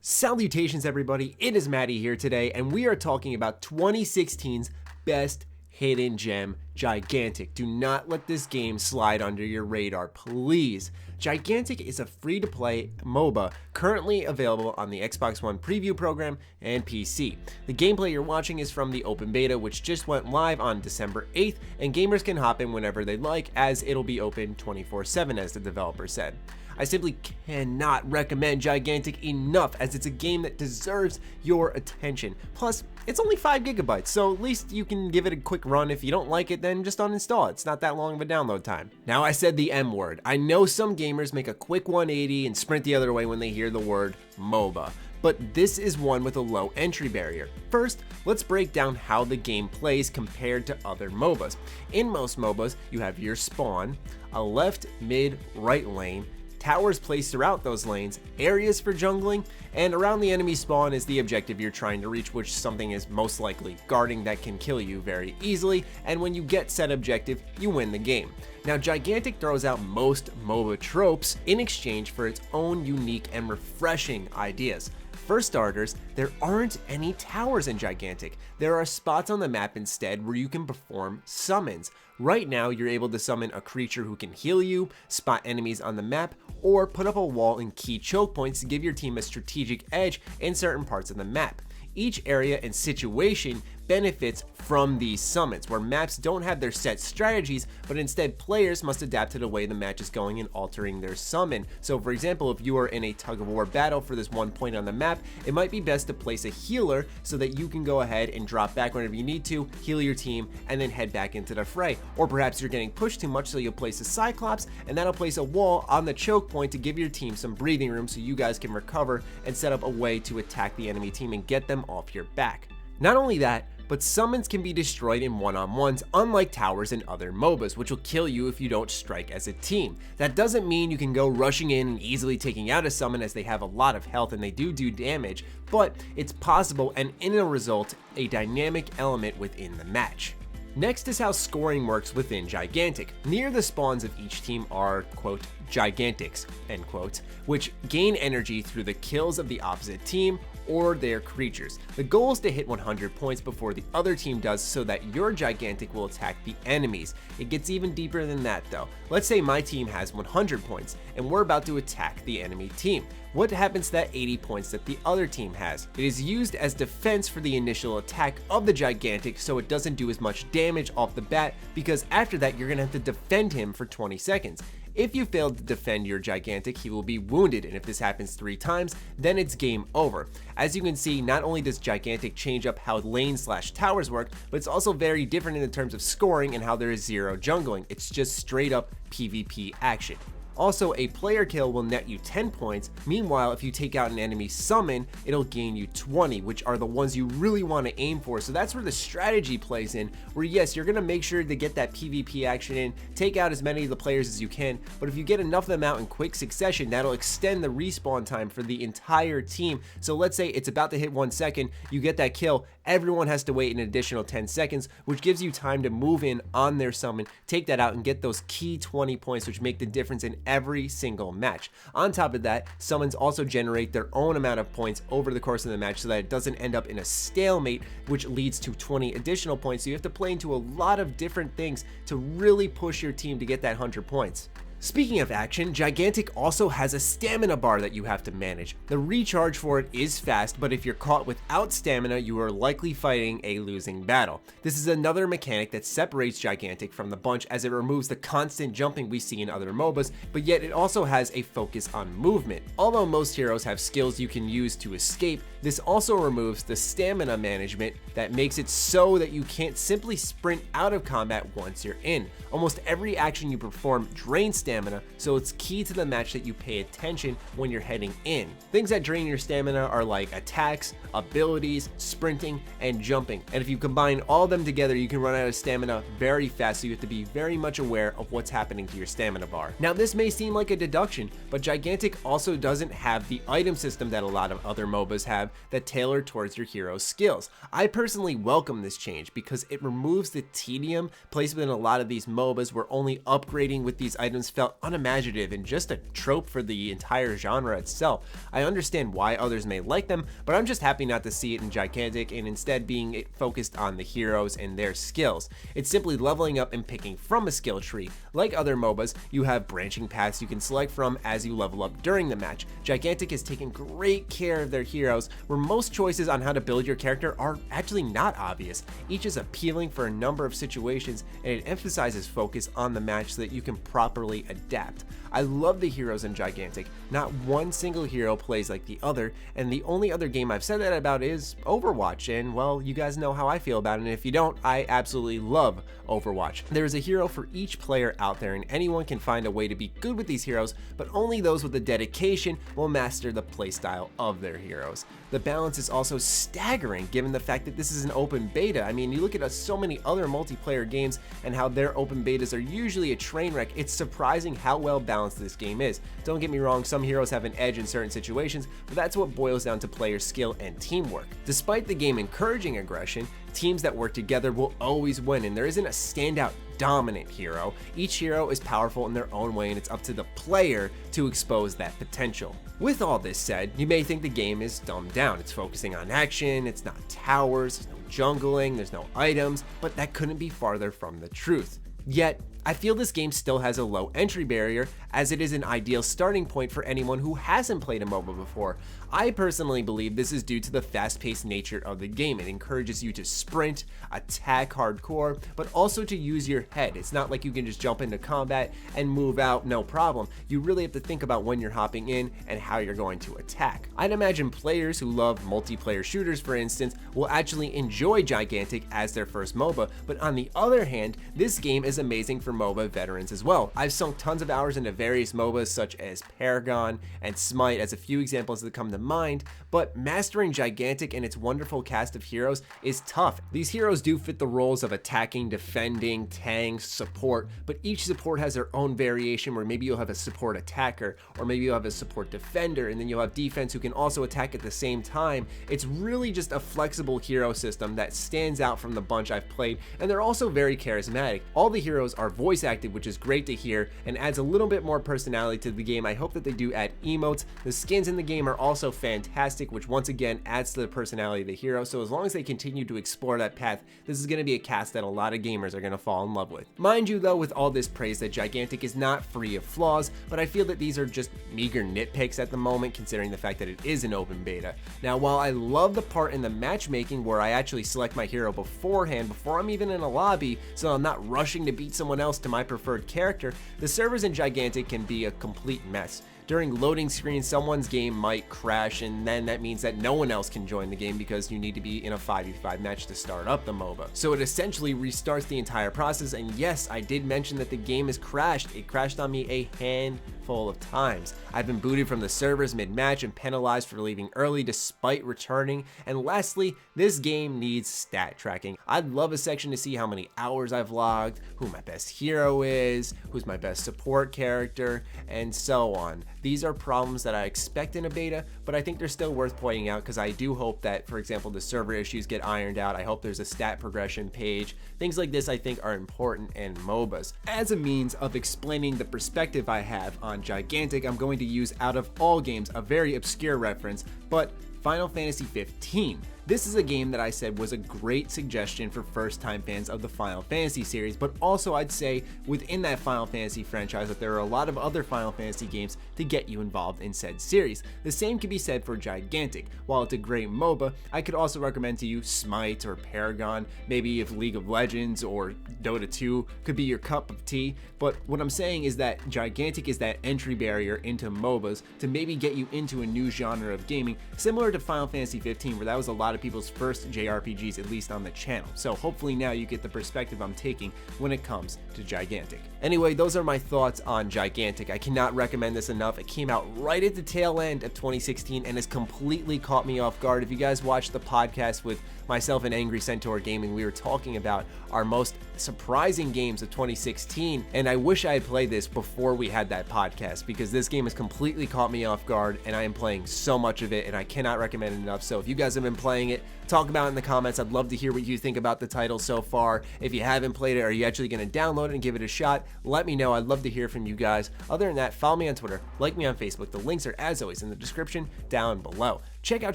Salutations everybody, it is Matty here today and we are talking about 2016's best hidden gem, Gigantic. Do not let this game slide under your radar, please. Gigantic is a free-to-play MOBA currently available on the Xbox One preview program and PC. The gameplay you're watching is from the open beta, which just went live on December 8th, and gamers can hop in whenever they'd like, as it'll be open 24/7 as the developer said. I simply cannot recommend Gigantic enough, as it's a game that deserves your attention. Plus, it's only 5 gigabytes, so at least you can give it a quick run. If you don't like it, then just uninstall it. It's not that long of a download time. Now, I said the M word. I know some gamers make a quick 180 and sprint the other way when they hear the word MOBA, but this is one with a low entry barrier. First, let's break down how the game plays compared to other MOBAs. In most MOBAs, you have your spawn, a left, mid, right lane, towers placed throughout those lanes, areas for jungling, and around the enemy spawn is the objective you're trying to reach, which something is most likely guarding that can kill you very easily, and when you get said objective, you win the game. Now, Gigantic throws out most MOBA tropes in exchange for its own unique and refreshing ideas. For starters, there aren't any towers in Gigantic. There are spots on the map instead where you can perform summons. Right now, you're able to summon a creature who can heal you, spot enemies on the map, or put up a wall and key choke points to give your team a strategic edge in certain parts of the map. Each area and situation benefits from these summons, where maps don't have their set strategies, but instead players must adapt to the way the match is going and altering their summon. So for example, if you are in a tug-of-war battle for this one point on the map, it might be best to place a healer so that you can go ahead and drop back whenever you need to, heal your team, and then head back into the fray. Or perhaps you're getting pushed too much, so you'll place a Cyclops, and that'll place a wall on the choke point to give your team some breathing room so you guys can recover and set up a way to attack the enemy team and get them off your back. Not only that, but summons can be destroyed in one-on-ones, unlike towers and other MOBAs, which will kill you if you don't strike as a team. That doesn't mean you can go rushing in and easily taking out a summon, as they have a lot of health and they do damage, but it's possible, and in a result, a dynamic element within the match. Next is how scoring works within Gigantic. Near the spawns of each team are, quote, Gigantics, end quote, which gain energy through the kills of the opposite team or their creatures. The goal is to hit 100 points before the other team does, so that your Gigantic will attack the enemies. It gets even deeper than that though. Let's say my team has 100 points and we're about to attack the enemy team. What happens to that 80 points that the other team has? It is used as defense for the initial attack of the Gigantic, so it doesn't do as much damage off the bat, because after that you're gonna have to defend him for 20 seconds. If you fail to defend your Gigantic, he will be wounded, and if this happens 3 times, then it's game over. As you can see, not only does Gigantic change up how lane/towers work, but it's also very different in the terms of scoring and how there is zero jungling. It's just straight up PvP action. Also, a player kill will net you 10 points. Meanwhile, if you take out an enemy summon, it'll gain you 20, which are the ones you really want to aim for. So that's where the strategy plays in, where yes, you're going to make sure to get that PvP action in, take out as many of the players as you can, but if you get enough of them out in quick succession, that'll extend the respawn time for the entire team. So let's say it's about to hit 1 second, you get that kill, everyone has to wait an additional 10 seconds, which gives you time to move in on their summon, take that out, and get those key 20 points, which make the difference in every single match. On top of that, summons also generate their own amount of points over the course of the match, so that it doesn't end up in a stalemate, which leads to 20 additional points. So you have to play into a lot of different things to really push your team to get that 100 points. Speaking of action, Gigantic also has a stamina bar that you have to manage. The recharge for it is fast, but if you're caught without stamina, you are likely fighting a losing battle. This is another mechanic that separates Gigantic from the bunch, as it removes the constant jumping we see in other MOBAs, but yet it also has a focus on movement. Although most heroes have skills you can use to escape, this also removes the stamina management that makes it so that you can't simply sprint out of combat once you're in. Almost every action you perform drains stamina, so it's key to the match that you pay attention when you're heading in. Things that drain your stamina are like attacks, abilities, sprinting, and jumping. And if you combine all of them together, you can run out of stamina very fast, so you have to be very much aware of what's happening to your stamina bar. Now, this may seem like a deduction, but Gigantic also doesn't have the item system that a lot of other MOBAs have that tailor towards your hero's skills. I personally welcome this change because it removes the tedium placed within a lot of these MOBAs, where only upgrading with these items felt felt unimaginative and just a trope for the entire genre itself. I understand why others may like them, but I'm just happy not to see it in Gigantic and instead being focused on the heroes and their skills. It's simply leveling up and picking from a skill tree. Like other MOBAs, you have branching paths you can select from as you level up during the match. Gigantic has taken great care of their heroes, where most choices on how to build your character are actually not obvious. Each is appealing for a number of situations, and it emphasizes focus on the match so that you can properly adapt. I love the heroes in Gigantic. Not one single hero plays like the other, and the only other game I've said that about is Overwatch, and well, you guys know how I feel about it, and if you don't, I absolutely love Overwatch. There is a hero for each player out there, and anyone can find a way to be good with these heroes, but only those with the dedication will master the playstyle of their heroes. The balance is also staggering given the fact that this is an open beta. I mean, you look at so many other multiplayer games and how their open betas are usually a train wreck. It's surprising how well balanced this game is. Don't get me wrong, some heroes have an edge in certain situations, but that's what boils down to player skill and teamwork. Despite the game encouraging aggression, teams that work together will always win, and there isn't a standout dominant hero. Each hero is powerful in their own way, and it's up to the player to expose that potential. With all this said, you may think the game is dumbed down. It's focusing on action, it's not towers, there's no jungling, there's no items, but that couldn't be farther from the truth. Yet, I feel this game still has a low entry barrier, as it is an ideal starting point for anyone who hasn't played a MOBA before. I personally believe this is due to the fast-paced nature of the game. It encourages you to sprint, attack hardcore, but also to use your head. It's not like you can just jump into combat and move out no problem. You really have to think about when you're hopping in and how you're going to attack. I'd imagine players who love multiplayer shooters, for instance, will actually enjoy Gigantic as their first MOBA, but on the other hand, this game is amazing for MOBA veterans as well. I've sunk tons of hours into various MOBAs such as Paragon and Smite as a few examples that come to mind, but mastering Gigantic and its wonderful cast of heroes is tough. These heroes do fit the roles of attacking, defending, tank, support, but each support has their own variation, where maybe you'll have a support attacker, or maybe you'll have a support defender, and then you'll have defense who can also attack at the same time. It's really just a flexible hero system that stands out from the bunch I've played, and they're also very charismatic. All the heroes are voice acted, which is great to hear and adds a little bit more personality to the game. I hope that they do add emotes. The skins in the game are also fantastic, which once again adds to the personality of the hero, so as long as they continue to explore that path, this is going to be a cast that a lot of gamers are going to fall in love with. Mind you though, with all this praise, that Gigantic is not free of flaws, but I feel that these are just meager nitpicks at the moment, considering the fact that it is an open beta. Now, while I love the part in the matchmaking where I actually select my hero beforehand, before I'm even in a lobby, so I'm not rushing to beat someone else to my preferred character, the servers in Gigantic can be a complete mess. During loading screens, someone's game might crash, and then that means that no one else can join the game because you need to be in a 5v5 match to start up the MOBA. So it essentially restarts the entire process, and yes, I did mention that the game has crashed. It crashed on me a handful of times. I've been booted from the servers mid-match and penalized for leaving early despite returning. And lastly, this game needs stat tracking. I'd love a section to see how many hours I've logged, who my best hero is, who's my best support character, and so on. These are problems that I expect in a beta, but I think they're still worth pointing out because I do hope that, for example, the server issues get ironed out. I hope there's a stat progression page. Things like this I think are important in MOBAs. As a means of explaining the perspective I have on Gigantic, I'm going to use, out of all games, a very obscure reference, but Final Fantasy 15. This is a game that I said was a great suggestion for first-time fans of the Final Fantasy series, but also I'd say within that Final Fantasy franchise that there are a lot of other Final Fantasy games to get you involved in said series. The same can be said for Gigantic. While it's a great MOBA, I could also recommend to you Smite or Paragon, maybe if League of Legends or Dota 2 could be your cup of tea, but what I'm saying is that Gigantic is that entry barrier into MOBAs to maybe get you into a new genre of gaming, similar to Final Fantasy 15, where that was a lot of people's first JRPGs, at least on the channel. So hopefully now you get the perspective I'm taking when it comes to Gigantic. Anyway, those are my thoughts on Gigantic. I cannot recommend this enough. It came out right at the tail end of 2016 and has completely caught me off guard. If you guys watched the podcast with myself and Angry Centaur Gaming, we were talking about our most surprising games of 2016, and I wish I had played this before we had that podcast, because this game has completely caught me off guard and I am playing so much of it, and I cannot recommend it enough. So if you guys have been playing it, talk about it in the comments. I'd love to hear what you think about the title so far. If you haven't played it, are you actually going to download it and give it a shot? Let me know. I'd love to hear from you guys. Other than that, follow me on Twitter, like me on Facebook. The links are, as always, in the description down below. Check out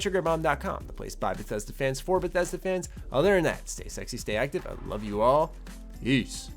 SugarBomb.com, the place by Bethesda fans for Bethesda fans. Other than that, stay sexy, stay active. I love you all. Peace.